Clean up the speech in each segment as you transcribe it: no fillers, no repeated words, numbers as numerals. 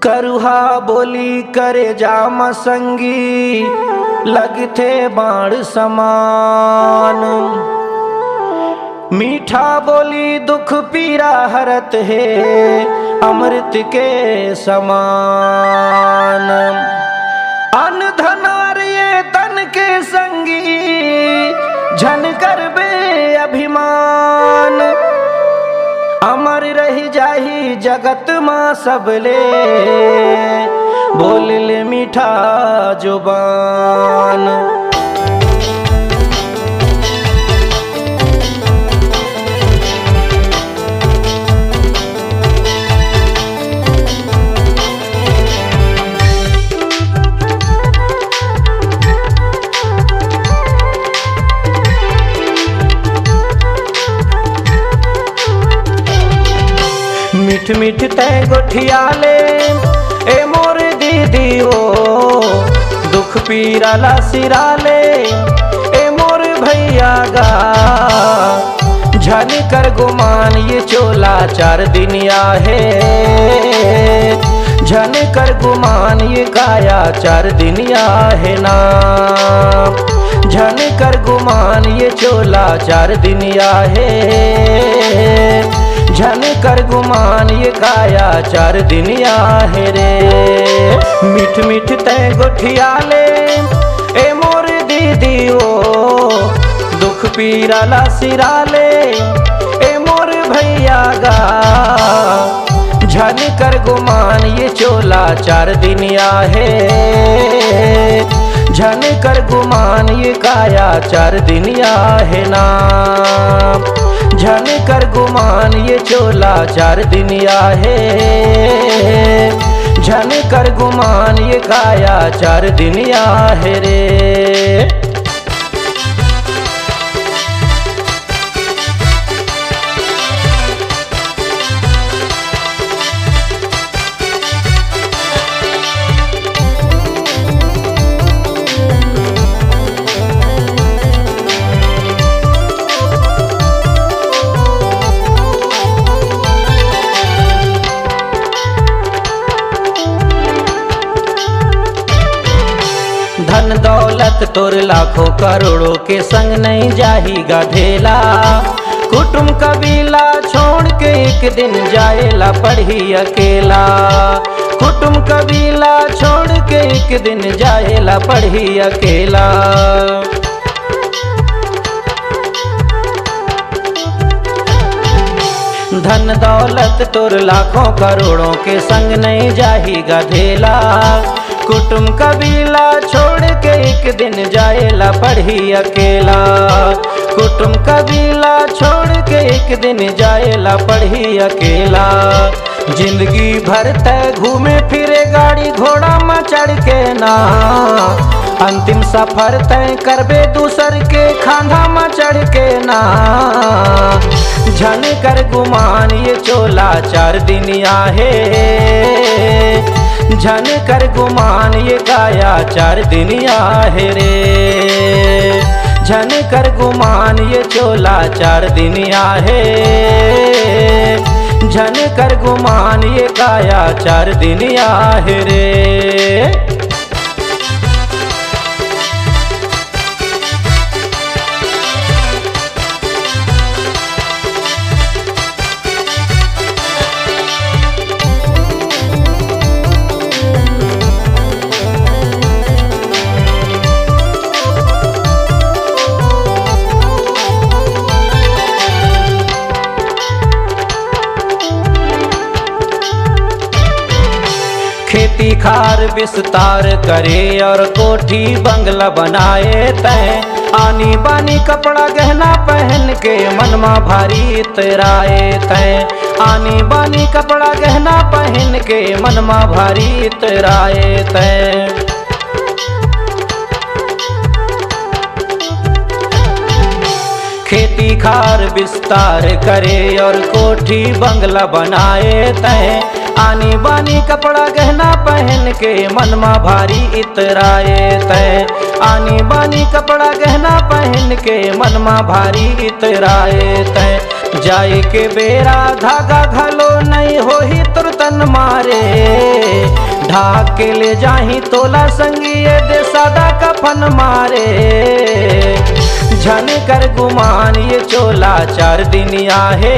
करुहा बोली करे जाम संगी, लगते बाण समान। मीठा बोली दुख पीरा हरत है, अमृत के समान। अन धनार ये तन के संगी, झन कर बे अभिमान। अमर रही जाही जगत माँ सबले, बोल ले मीठा जुबान। मीठ मीठ तय गोठियाले ए मोर दीदी ओ, दुख पीरा ला सिराले ए मोर भैया गा। झन कर गुमान ये चोला 4 दिन आहे, झन कर गुमान ये काया 4 दिन आहे ना। झन कर गुमान ये चोला 4 दिन आहे, झन कर गुमान ये काया 4 दिन आहे रे। मीठ मीठ तय गोठियाले ए मोर दीदी ओ, दुख पीरा ला सिराले ए मोर भैया गा। झन कर गुमान ये चोला 4 दिन आहे, झन कर गुमान ये काया 4 दिन आहे ना। झन कर गुमान ये चोला 4 दिन आहे, झन कर गुमान ये काया 4 दिन आहे रे। धन दौलत तोर लाखों करोड़ों के संग नहीं जाही गाधेला। कुटुम कबीला छोड़ के एक दिन जाएला पढ़ी अकेला। कुटुम कबीला छोड़ के एक दिन जाएला पढ़ी अकेला। धन दौलत तोर लाखों करोड़ों के संग नहीं जाही गाधेला। कुटुम कबीला छोड़ के एक दिन जाएला पढ़ी अकेला। कुटुम कबीला छोड़ के एक दिन जाएला पढ़ी अकेला। जिंदगी भर तय घूमे फिरे गाड़ी घोड़ा में चढ़ के ना, अंतिम सफर तय करबे दूसर के खांधा में चढ़ के ना। झन कर गुमान ये चोला 4 दिन आहे, झन कर गुमान ये काया 4 दिन आहे रे। झन कर गुमान ये चोला 4 दिन आहे, झन कर गुमान ये काया 4 दिन आहे रे। खेती खार विस्तार करे और कोठी बंगला बनाए तय। आनी बानी कपड़ा गहना पहन के मनमा भारी इतराए तय। आनी बानी कपड़ा गहना पहन के मनमा भारी इतराए तय। खेती खार विस्तार करे और कोठी बंगला बनाए तय। आनी बानी कपड़ा गहना पहन के मनमा भारी इतराए तय। आनी बानी कपड़ा गहना पहन के मनमा भारी इतराए तय। जाए के बेरा धागा घलो नहीं होही तुर तन मारे। ढाक के ले जाही तोला संगिए दे सादा कफन मारे। झन कर गुमान ये चोला 4 दिन आहे।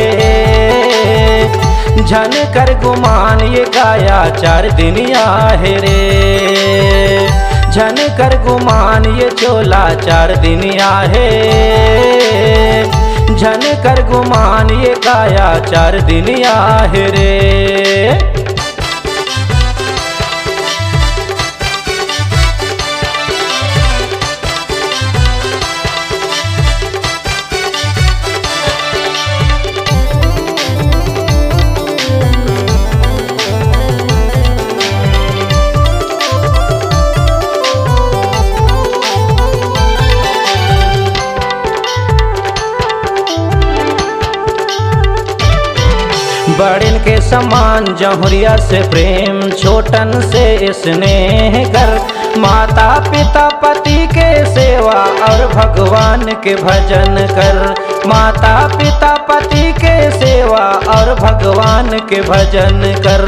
झन कर गुमान ये काया 4 दिन आहे रे। झन कर गुमान ये चोला 4 दिन आहे। झन कर गुमान ये काया 4 दिन आहे रे। बड़िन के समान जहुरिया से प्रेम, छोटन से स्नेह कर। माता पिता पति के सेवा और भगवान के भजन कर। माता पिता पति के सेवा और भगवान के भजन कर।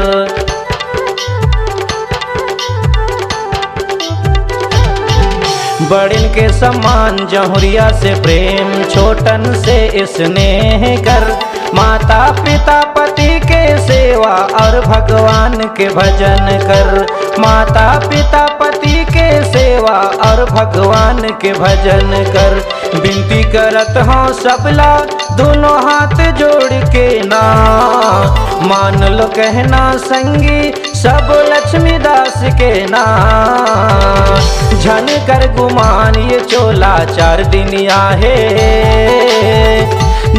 बड़िन के समान जहुरिया से प्रेम, छोटन से स्नेह कर। माता पिता पति के सेवा और भगवान के भजन कर। माता पिता पति के सेवा और भगवान के भजन कर। विनती करत हूँ सबला दोनों हाथ जोड़ के ना। मान लो कहना संगी सब लक्ष्मी दास के ना। झन कर गुमान ये चोला 4 दिन आहे।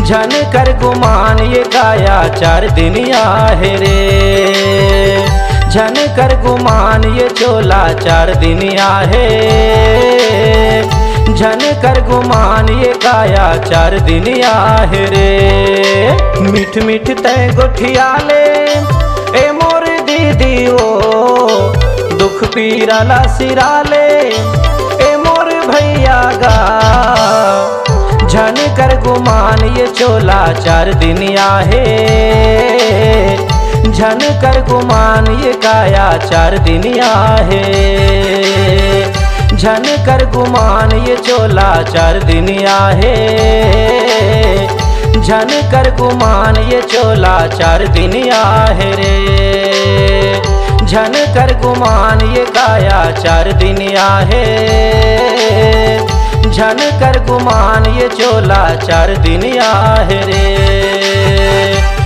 झन कर गुमान ये काया 4 दिन आहे रे। झन कर गुमान ये चोला 4 दिन आहे। झन कर गुमान ये काया 4 दिन आहे रे। मीठ मीठ तय गोठिया ले ए मोर दीदी ओ। दुख पीराला सिराले ए मोर भैया गा। झन कर गुमान ये चोला 4 दिन आहे। झन कर गुमान ये काया 4 दिन आहे। झन कर गुमान ये चोला 4 दिन आहे। झन कर गुमान ये चोला 4 दिन आहे रे। झन कर गुमान ये काया 4 दिन आहे। झन कर गुमान ये चोला 4 दिन आहे रे।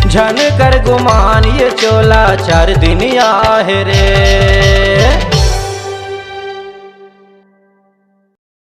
झन कर गुमान ये चोला 4 दिन आहे रे।